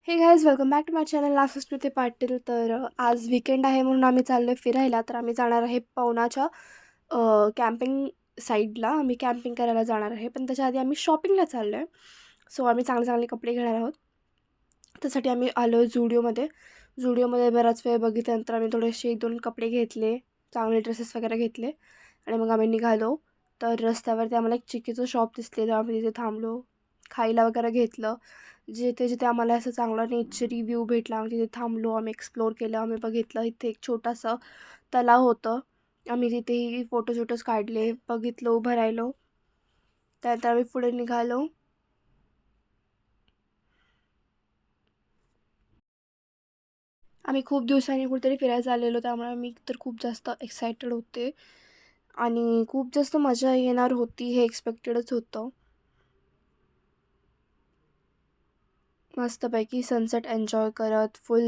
हे guys welcome back to my channel Smruti Patil. तर आज वीकेंड आहे म्हणून आम्ही चाललो आहे फिरायला. तर आम्ही जाणार आहे पवनाच्या कॅम्पिंग साईडला. आम्ही कॅम्पिंग करायला जाणार आहे, पण त्याच्या आधी आम्ही शॉपिंगला चाललो आहे. सो आम्ही चांगले चांगले कपडे घेणार आहोत. त्यासाठी आम्ही आलो आहे झुडिओमध्ये बराच वेळ बघितल्यानंतर आम्ही थोडेसे 1-2 कपडे घेतले, चांगले ड्रेसेस वगैरे घेतले आणि मग आम्ही निघालो. तर रस्त्यावरती आम्हाला एक चिक्कीचं शॉप दिसलेलं, आम्ही तिथे थांबलो, खायला वगैरे घेतलं. जिथे जिथे आम्हाला असं चांगला नेचरी व्ह्यू भेटला आम्ही तिथे थांबलो, आम्ही एक्सप्लोर केलं, आम्ही बघितलं. इथे एक छोटासा तलाव होतं, आम्ही तिथेही फोटोज काढले, बघितलं, उभं राहिलो. त्यानंतर आम्ही पुढे निघालो. आम्ही खूप दिवसांनी कुठेतरी फिरायला आलेलो, त्यामुळे मी तर खूप जास्त एक्सायटेड होते आणि खूप जास्त मजा येणार होती, हे एक्सपेक्टेडच होतं. मस्तपैकी सनसेट एन्जॉय करत फुल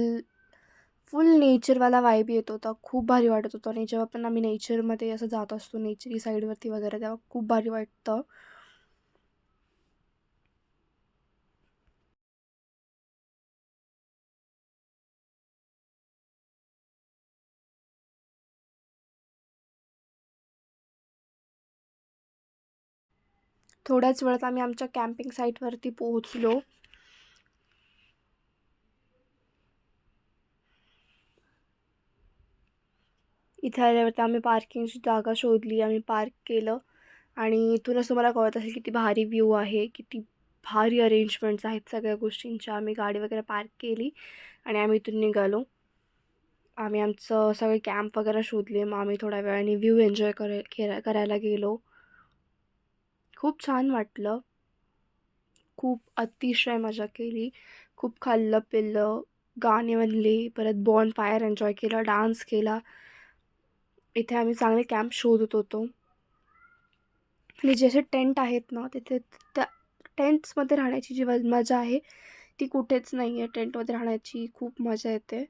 फुल नेचरवाला वाईब येत होता, खूप भारी वाटत होतं. आणि जेव्हा पण आम्ही नेचरमध्ये असं जात असतो, नेचरी साईडवरती वगैरे, तेव्हा खूप भारी वाटतं. थोड्याच वेळात आम्ही आमच्या कॅम्पिंग साईटवरती पोहोचलो. इथे आल्यावरती आम्ही पार्किंगची जागा शोधली, आम्ही पार्क केलं आणि इथूनच तुम्हाला कळत असेल किती भारी व्ह्यू आहे, किती भारी अरेंजमेंट्स आहेत सगळ्या गोष्टींच्या. आम्ही गाडी वगैरे पार्क केली आणि आम्ही इथून निघालो. आम्ही आमचं सगळे कॅम्प वगैरे शोधले. मग आम्ही थोड्या वेळाने व्ह्यू एन्जॉय करायला गेलो. खूप छान वाटलं. खूप अतिशय मजा केली. खूप खाल्लं पिल्लं, गाणे म्हणले, परत बॉन फायर एन्जॉय केला, डान्स केला. इथे आम्ही चांगले कॅम्प शोधत होतो आणि जे टेंट आहेत ना, तिथे त्या टेंट्समध्ये राहण्याची जी मजा आहे ती कुठेच नाही आहे. टेंटमध्ये राहण्याची खूप मजा येते.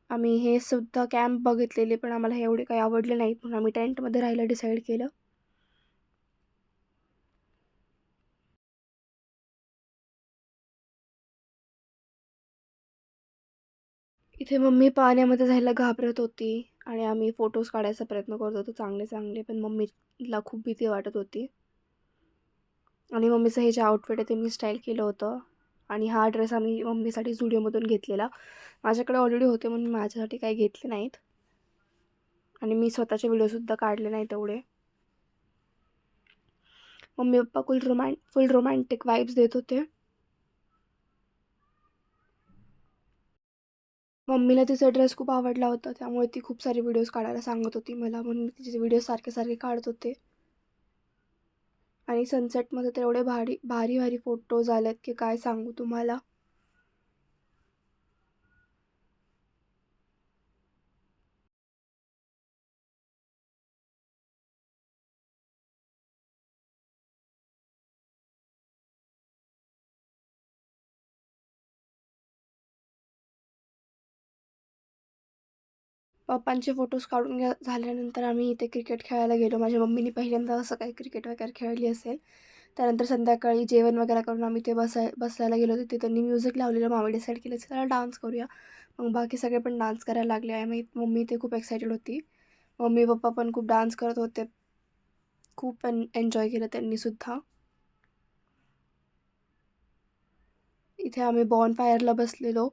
आम्ही हे सुद्धा कॅम्प बघितलेले, पण आम्हाला हे एवढे काही आवडले नाहीत, म्हणून आम्ही टेंटमध्ये राहायला डिसाईड केलं. इथे मम्मी पाण्यामध्ये जायला घाबरत होती आणि आम्ही फोटोज काढायचा प्रयत्न करत होतो चांगले चांगले, पण मम्मीला खूप भीती वाटत होती. आणि मम्मीचं हे जे आउटफिट आहे ते मी स्टाईल केलं होतं आणि हा ड्रेस आम्ही मम्मीसाठी झुडिओमधून घेतलेला. माझ्याकडे ऑलरेडी होते म्हणून माझ्यासाठी काही घेतले नाहीत आणि मी स्वतःचे व्हिडिओसुद्धा काढले नाहीत तेवढे. मम्मी पप्पा फुल रोमॅन्टिक वाईब्स देत होते. मम्मीला तिचा ड्रेस खूप आवडला होता, त्यामुळे ती खूप सारे व्हिडिओज काढायला सांगत होती मला, म्हणून मी तिचे व्हिडिओ सारखे सारखे काढत होते. आणि सनसेटमध्ये तर एवढे भारी भारी भारी फोटोज आलेत की काय सांगू तुम्हाला. पप्पांचे फोटोज काढून झाल्यानंतर आम्ही इथे क्रिकेट खेळायला गेलो. माझ्या मम्मीने पहिल्यांदा असं काही क्रिकेट वगैरे खेळली असेल. त्यानंतर संध्याकाळी जेवण वगैरे करून आम्ही ते बसायला गेलो. तिथे त्यांनी म्युझिक लावलेलं. मग आम्ही डिसाईड केलं चला डान्स करूया. मग बाकी सगळे पण डान्स करायला लागले. आम्ही मम्मी ते खूप एक्सायटेड होती. मम्मी पप्पा पण खूप डान्स करत होते. खूप एन्जॉय केलं त्यांनीसुद्धा. इथे आम्ही बॉन फायरला बसलेलो.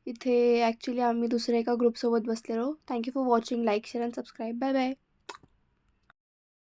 इथे ॲक्च्युली आम्ही दुसऱ्या एका ग्रुपसोबत बसलेलो. Thank you for watching. Like share and subscribe. Bye bye.